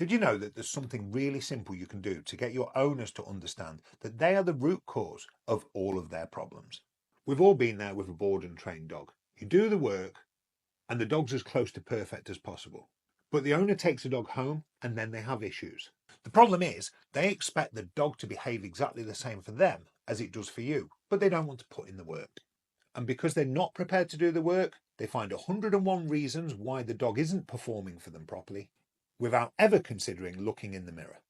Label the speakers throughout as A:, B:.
A: Did you know that there's something really simple you can do to get your owners to understand that they are the root cause of all of their problems? We've all been there with a bored and trained dog. You do the work and the dog's as close to perfect as possible. But the owner takes the dog home and then they have issues. The problem is they expect the dog to behave exactly the same for them as it does for you, but they don't want to put in the work. And because they're not prepared to do the work, they find 101 reasons why the dog isn't performing for them properly, without ever considering looking in the mirror.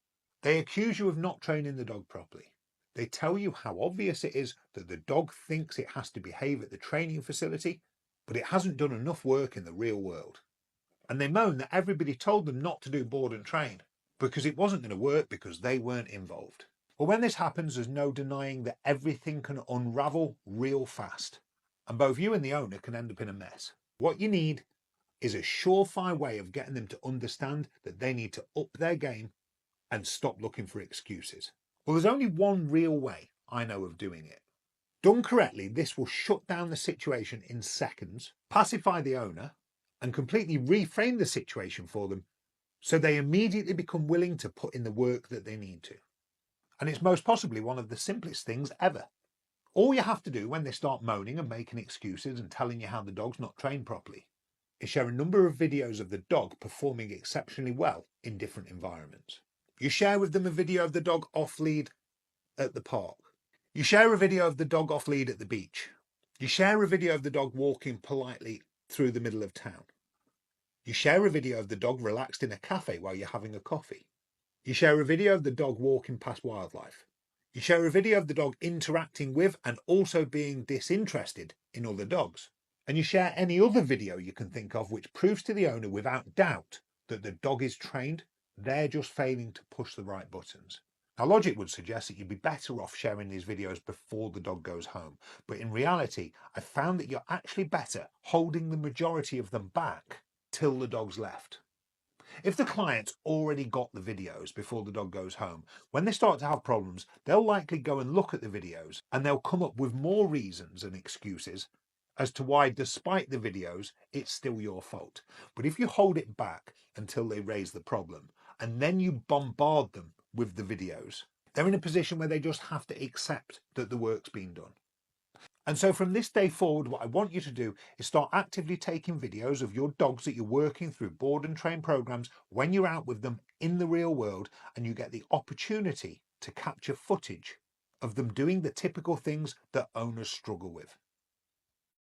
A: They accuse you of not training the dog properly. They tell you how obvious it is that the dog thinks it has to behave at the training facility, but it hasn't done enough work in the real world. And they moan that everybody told them not to do board and train because it wasn't going to work because they weren't involved. Well, when this happens, there's no denying that everything can unravel real fast, and both you and the owner can end up in a mess. What you need is a surefire way of getting them to understand that they need to up their game and stop looking for excuses. Well, there's only one real way I know of doing it. Done correctly, this will shut down the situation in seconds, pacify the owner, and completely reframe the situation for them so they immediately become willing to put in the work that they need to. And it's most possibly one of the simplest things ever. All you have to do when they start moaning and making excuses and telling you how the dog's not trained properly is share a number of videos of the dog performing exceptionally well in different environments. You share with them a video of the dog off lead at the park. You share a video of the dog off lead at the beach. You share a video of the dog walking politely through the middle of town. You share a video of the dog relaxed in a cafe while you're having a coffee. You share a video of the dog walking past wildlife. You share a video of the dog interacting with and also being disinterested in other dogs. And you share any other video you can think of which proves to the owner without doubt that the dog is trained, they're just failing to push the right buttons. Now, logic would suggest that you'd be better off sharing these videos before the dog goes home. But in reality, I found that you're actually better holding the majority of them back till the dog's left. If the client's already got the videos before the dog goes home, when they start to have problems, they'll likely go and look at the videos and they'll come up with more reasons and excuses as to why, despite the videos, it's still your fault. But if you hold it back until they raise the problem and then you bombard them with the videos, they're in a position where they just have to accept that the work's been done. And so from this day forward, what I want you to do is start actively taking videos of your dogs that you're working through board and train programs when you're out with them in the real world and you get the opportunity to capture footage of them doing the typical things that owners struggle with.